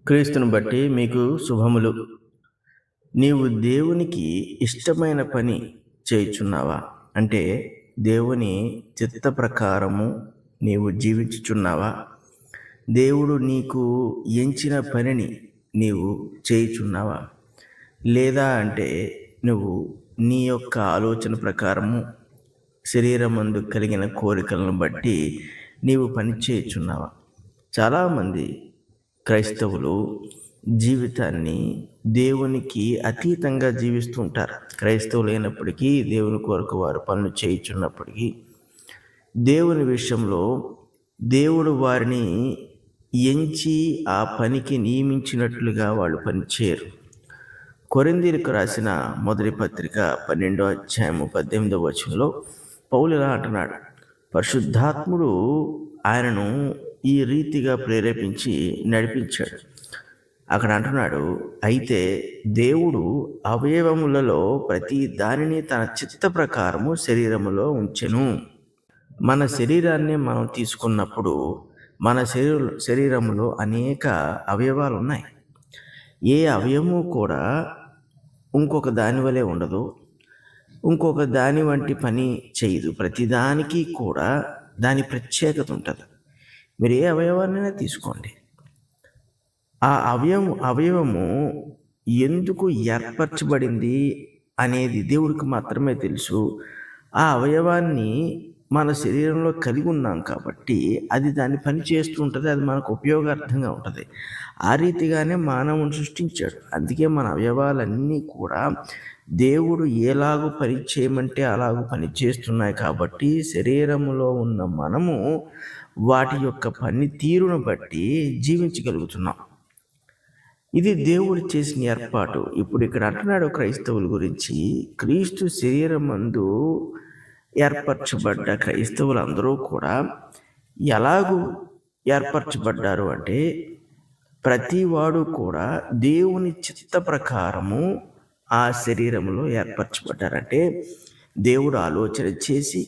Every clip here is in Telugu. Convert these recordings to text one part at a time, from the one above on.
క్రీస్తుని బట్టి మీకు శుభములు. నీవు దేవునికి ఇష్టమైన పని చేయుచున్నావా? అంటే దేవుని చిత్త ప్రకారము నీవు జీవించుచున్నావా? దేవుడు నీకు ఎంచిన పనిని నీవు చేయుచున్నావా? లేదా అంటే నువ్వు నీ యొక్క ఆలోచన ప్రకారము శరీరమందు కలిగిన కోరికలను బట్టి నీవు పని చేయుచున్నావా? చాలామంది క్రైస్తవులు జీవితాన్ని దేవునికి అతీతంగా జీవిస్తూ ఉంటారు. క్రైస్తవులు అయినప్పటికీ దేవుని కొరకు వారు పనులు చేయుచున్నప్పటికీ దేవుని విషయంలో దేవుడు వారిని ఎంచి ఆ పనికి నియమించినట్లుగా వాళ్ళు పనిచేయరు. కొరింథీయులకు రాసిన మొదటి పత్రిక 12వ అధ్యాయము 18వ వచనంలో పౌలు ఇలా అంటున్నాడు, పరిశుద్ధాత్ముడు ఆయనను ఈ రీతిగా ప్రేరేపించి నడిపించాడు. అక్కడ అంటున్నాడు, అయితే దేవుడు అవయవములలో ప్రతి దానిని తన చిత్త ప్రకారము శరీరములో ఉంచెను. మన శరీరాన్ని మనం తీసుకున్నప్పుడు మన శరీరంలో అనేక అవయవాలు ఉన్నాయి. ఏ అవయవము కూడా ఇంకొక దాని వలె ఉండదు, ఇంకొక దాని వంటి పని చేయదు. ప్రతిదానికి కూడా దాని ప్రత్యేకత ఉంటుంది. మీరు ఏ అవయవాన్నైనా తీసుకోండి, ఆ అవయవము ఎందుకు ఏర్పరచబడింది అనేది దేవుడికి మాత్రమే తెలుసు. ఆ అవయవాన్ని మన శరీరంలో కలిగి ఉన్నాం కాబట్టి అది దాన్ని పని చేస్తూ ఉంటుంది, అది మనకు ఉపయోగార్థంగా ఉంటుంది. ఆ రీతిగానే మానవుని సృష్టించాడు. అందుకే మన అవయవాలన్నీ కూడా దేవుడు ఎలాగూ పని చేయమంటే అలాగూ పని చేస్తున్నాయి. కాబట్టి శరీరంలో ఉన్న మనము వాటి యొక్క పనితీరును బట్టి జీవించగలుగుతున్నాం. ఇది దేవుడు చేసిన ఏర్పాటు. ఇప్పుడు ఇక్కడ అంటున్నాడు క్రైస్తవుల గురించి, క్రీస్తు శరీరమందు ఏర్పరచబడ్డ క్రైస్తవులందరూ కూడా ఎలాగూ ఏర్పరచబడ్డారు అంటే, ప్రతివాడు కూడా దేవుని చిత్త ప్రకారము ఆ శరీరంలో ఏర్పరచబడ్డారంటే దేవుడు ఆలోచన చేసి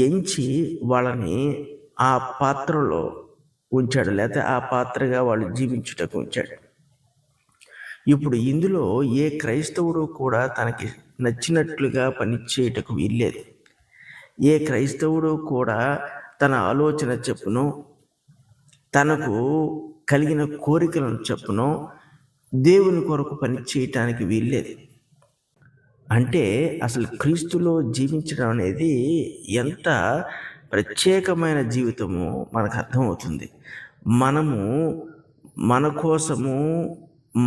ఎంచి వాళ్ళని ఆ పాత్రలో ఉంచాడు, లేకపోతే ఆ పాత్రగా వాళ్ళు జీవించుటకు ఉంచాడు. ఇప్పుడు ఇందులో ఏ క్రైస్తవుడు కూడా తనకి నచ్చినట్లుగా పనిచేయటకు వీల్లేదు. ఏ క్రైస్తవుడు కూడా తన ఆలోచన చెప్పును, తనకు కలిగిన కోరికలను చెప్పును దేవుని కొరకు పని చేయటానికి వీల్లేదు. అంటే అసలు క్రీస్తులో జీవించడం అనేది ఎంత ప్రత్యేకమైన జీవితము మనకు అర్థమవుతుంది. మనము మన కోసము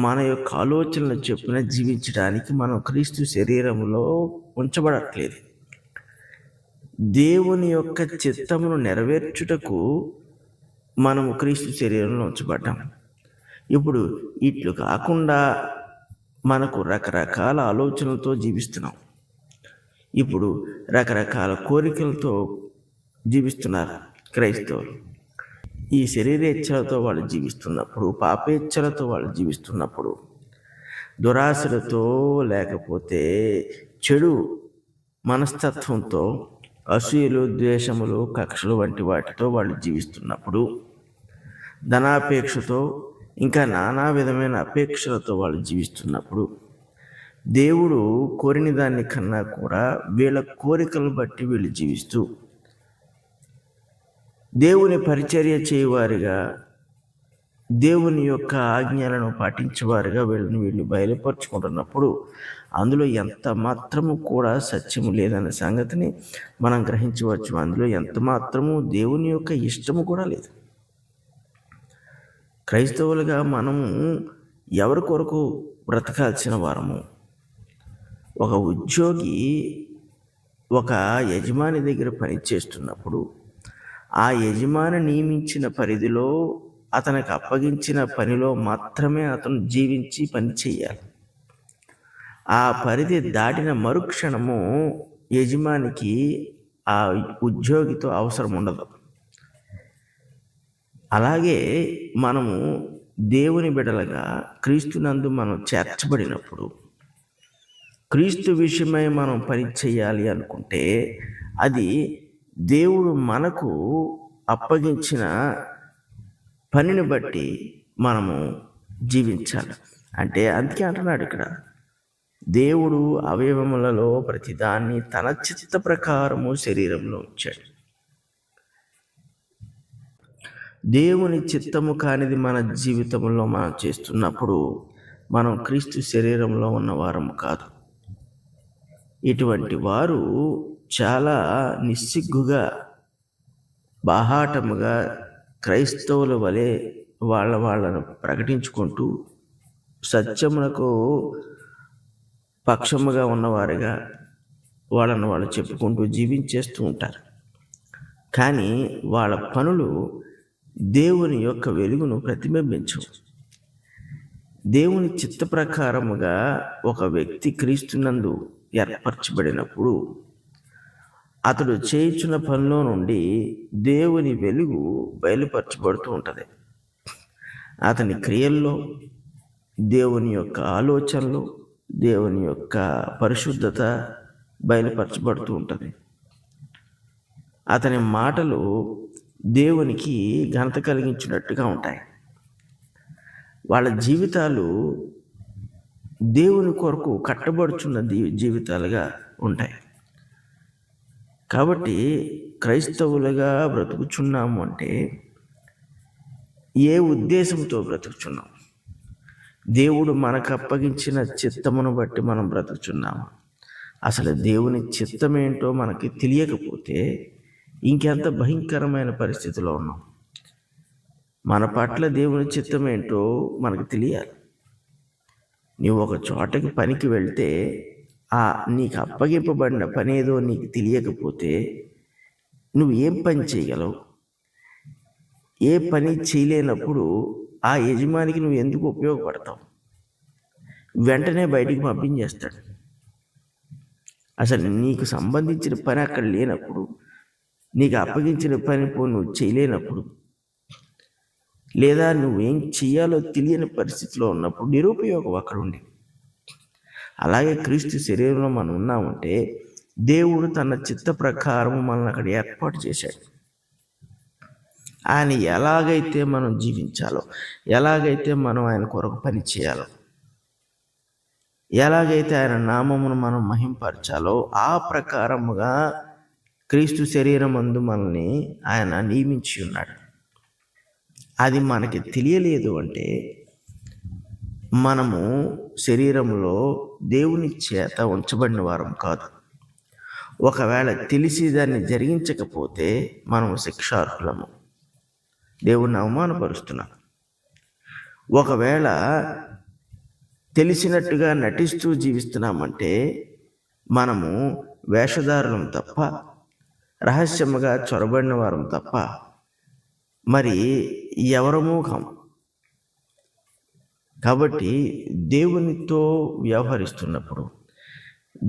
మన యొక్క ఆలోచనలు చెప్పున జీవించడానికి మనం క్రీస్తు శరీరంలో ఉంచబడట్లేదు. దేవుని యొక్క చిత్తమును నెరవేర్చుటకు మనము క్రీస్తు శరీరంలో ఉంచబడ్డాం. ఇప్పుడు ఇట్లు కాకుండా మనకు రకరకాల ఆలోచనలతో జీవిస్తున్నాం. ఇప్పుడు రకరకాల కోరికలతో జీవిస్తున్నారు క్రైస్తవులు. ఈ శరీరేచ్ఛలతో వాళ్ళు జీవిస్తున్నప్పుడు, పాపేచ్ఛలతో వాళ్ళు జీవిస్తున్నప్పుడు, దురాశలతో లేకపోతే చెడు మనస్తత్వంతో, అసూయలు, ద్వేషములు, కక్షలు వంటి వాటితో వాళ్ళు జీవిస్తున్నప్పుడు, ధనాపేక్షతో ఇంకా నానా విధమైన అపేక్షలతో వాళ్ళు జీవిస్తున్నప్పుడు, దేవుడు కోరిన దాన్ని కన్నా కూడా వీళ్ళ కోరికలను బట్టి వీళ్ళు జీవిస్తూ దేవుని పరిచర్య చేయవారిగా, దేవుని యొక్క ఆజ్ఞలను పాటించేవారుగా వీళ్ళు బయలుపరుచుకుంటున్నప్పుడు అందులో ఎంత మాత్రము కూడా సత్యము లేదనే సంగతిని మనం గ్రహించవచ్చు. అందులో ఎంత మాత్రము దేవుని యొక్క ఇష్టము కూడా లేదు. క్రైస్తవులుగా మనము ఎవరి కొరకు బ్రతకాల్సిన వారము? ఒక ఉద్యోగి ఒక యజమాని దగ్గర పని చేస్తున్నప్పుడు ఆ యజమాని నియమించిన పరిధిలో, అతనికి అప్పగించిన పనిలో మాత్రమే అతను జీవించి పని చేయాలి. ఆ పరిధి దాటిన మరుక్షణము యజమానికి ఆ ఉద్యోగితో అవసరం ఉండదు. అలాగే మనము దేవుని బిడ్డలుగా క్రీస్తునందు మనం చేర్చబడినప్పుడు, క్రీస్తు విషయమై మనం పని చేయాలి అనుకుంటే అది దేవుడు మనకు అప్పగించిన పనిని బట్టి మనము జీవించాలి. అంటే అందుకే అంటున్నాడు ఇక్కడ, దేవుడు అవయవములలో ప్రతిదాన్ని తన చిత్త ప్రకారము శరీరంలో ఉంచాడు. దేవుని చిత్తము కానిది మన జీవితంలో మనం చేస్తున్నప్పుడు మనం క్రీస్తు శరీరంలో ఉన్న వారము కాదు. ఇటువంటి వారు చాలా నిస్సిగ్గుగా, బాహాటముగా క్రైస్తవుల వలె వాళ్ళను ప్రకటించుకుంటూ సత్యమునకు పక్షముగా ఉన్నవారుగా వాళ్ళను వాళ్ళు చెప్పుకుంటూ జీవించేస్తూ ఉంటారు. కానీ వాళ్ళ పనులు దేవుని యొక్క వెలుగును ప్రతిబింబించవు. దేవుని చిత్త ప్రకారముగా ఒక వ్యక్తి క్రీస్తునందు ఏర్పరచబడినప్పుడు అతడు చేయుచున్న పనిలో నుండి దేవుని వెలుగు బయలుపరచబడుతూ ఉంటుంది. అతని క్రియల్లో, దేవుని యొక్క ఆలోచనలు, దేవుని యొక్క పరిశుద్ధత బయలుపరచబడుతూ ఉంటుంది. అతని మాటలు దేవునికి ఘనత కలిగించినట్టుగా ఉంటాయి. వాళ్ళ జీవితాలు దేవుని కొరకు కట్టబడుచున్న జీవితాలుగా ఉంటాయి. కాబట్టి క్రైస్తవులుగా బ్రతుకుచున్నాము అంటే ఏ ఉద్దేశంతో బ్రతుకుచున్నాము? దేవుడు మనకు అప్పగించిన చిత్తమును బట్టి మనం బ్రతుకుచున్నాము. అసలు దేవుని చిత్తం ఏంటో మనకి తెలియకపోతే ఇంకెంత భయంకరమైన పరిస్థితిలో ఉన్నాం. మన పట్ల దేవుని చిత్తం ఏంటో మనకు తెలియాలి. నీవు ఒక చోటకి పనికి వెళ్తే నీకు అప్పగింపబడిన పని ఏదో నీకు తెలియకపోతే నువ్వు ఏం పని చేయగలవు? ఏ పని చేయలేనప్పుడు ఆ యజమానికి నువ్వు ఎందుకు ఉపయోగపడతావు? వెంటనే బయటికి పంపించేస్తాడు. అసలు నీకు సంబంధించిన పని అక్కడ లేనప్పుడు, నీకు అప్పగించిన పని నువ్వు చేయలేనప్పుడు, లేదా నువ్వేం చెయ్యాలో తెలియని పరిస్థితిలో ఉన్నప్పుడు నిరుపయోగం అక్కడ ఉండి. అలాగే క్రీస్తు శరీరంలో మనం ఉన్నామంటే దేవుడు తన చిత్త ప్రకారం మనల్ని అక్కడ ఏర్పాటు చేశాడు. ఆయన ఎలాగైతే మనం జీవించాలో, ఎలాగైతే మనం ఆయన కొరకు పని చేయాలో, ఎలాగైతే ఆయన నామమును మనం మహింపరచాలో ఆ ప్రకారముగా క్రీస్తు శరీరం అందు మనల్ని ఆయన నియమించి ఉన్నాడు. అది మనకి తెలియలేదు అంటే మనము శరీరంలో దేవుని చేత ఉంచబడిన వారం కాదు. ఒకవేళ తెలిసి దాన్ని జరిగించకపోతే మనము శిక్షార్హులము, దేవుణ్ణి అవమానపరుస్తున్నాం. ఒకవేళ తెలిసినట్టుగా నటిస్తూ జీవిస్తున్నామంటే మనము వేషధారులం తప్ప, రహస్యముగా చొరబడిన వారం తప్ప మరి ఎవరమూ కాము. కాబట్టి దేవునితో వ్యవహరిస్తున్నప్పుడు,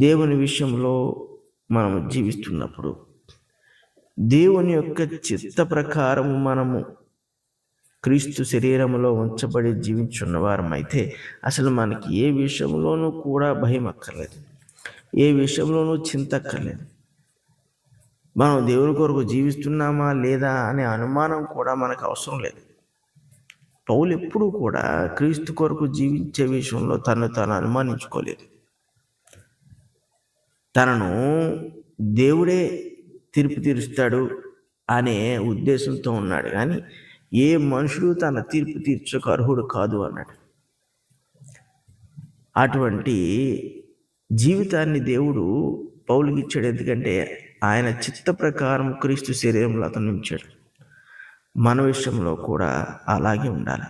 దేవుని విషయంలో మనము జీవిస్తున్నప్పుడు, దేవుని యొక్క చిత్త ప్రకారము మనము క్రీస్తు శరీరంలో ఉంచబడి జీవించున్న వారమైతే అసలు మనకి ఏ విషయంలోనూ కూడా భయం అక్కర్లేదు, ఏ విషయంలోనూ చింత అక్కర్లేదు. మనం దేవుని కొరకు జీవిస్తున్నామా లేదా అనే అనుమానం కూడా మనకు అవసరం లేదు. పౌలు ఎప్పుడూ కూడా క్రీస్తు కొరకు జీవించే విషయంలో తాను అనుమానించుకోలేదు. తనను దేవుడే తీర్పు తీరుస్తాడు అనే ఉద్దేశంతో ఉన్నాడు, కానీ ఏ మనుషుడు తన తీర్పు తీర్చక అర్హుడు కాదు అన్నాడు. అటువంటి జీవితాన్ని దేవుడు పౌలుకి ఇచ్చాడు. ఎందుకంటే ఆయన చిత్త ప్రకారం క్రీస్తు శరీరంలో అతను ఉంచాడు. మన విషయంలో కూడా అలాగే ఉండాలి.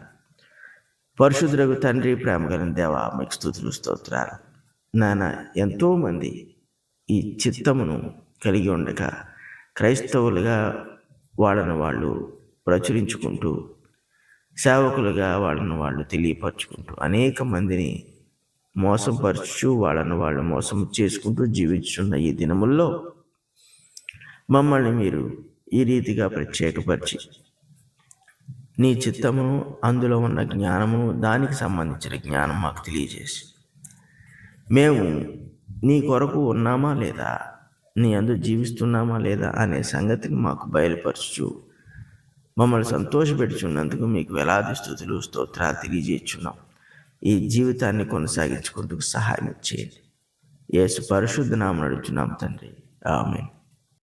పరిశుద్ధులకు తండ్రి, ప్రేమ కలిగిన దేవా, మీకు స్తుతులు స్తోత్రాలు. నాన్న, ఎంతోమంది ఈ చిత్తమును కలిగి ఉండగా క్రైస్తవులుగా వాళ్ళని వాళ్ళు ప్రచురించుకుంటూ, సేవకులుగా వాళ్ళని వాళ్ళు తెలియపరచుకుంటూ అనేక మందిని మోసపరచు, వాళ్ళను వాళ్ళు మోసం చేసుకుంటూ జీవించున్న ఈ దినముల్లో మమ్మల్ని మీరు ఈ రీతిగా ప్రత్యేకపరిచి నీ చిత్తమును, అందులో ఉన్న జ్ఞానమును, దానికి సంబంధించిన జ్ఞానం మాకు తెలియజేసి మేము నీ కొరకు ఉన్నామా లేదా, నీ అందు జీవిస్తున్నామా లేదా అనే సంగతిని మాకు బయలుపరచు మమ్మల్ని సంతోషపెట్టుచున్నందుకు మీకు వేలాది స్తుతులు స్తోత్రాలు తెలియజేస్తున్నాం. ఈ జీవితాన్ని కొనసాగించుకుంటూ సహాయం చేయండి. యేసు పరిశుద్ధ నామమున అడుగుచున్నాం తండ్రి, ఆమేన్.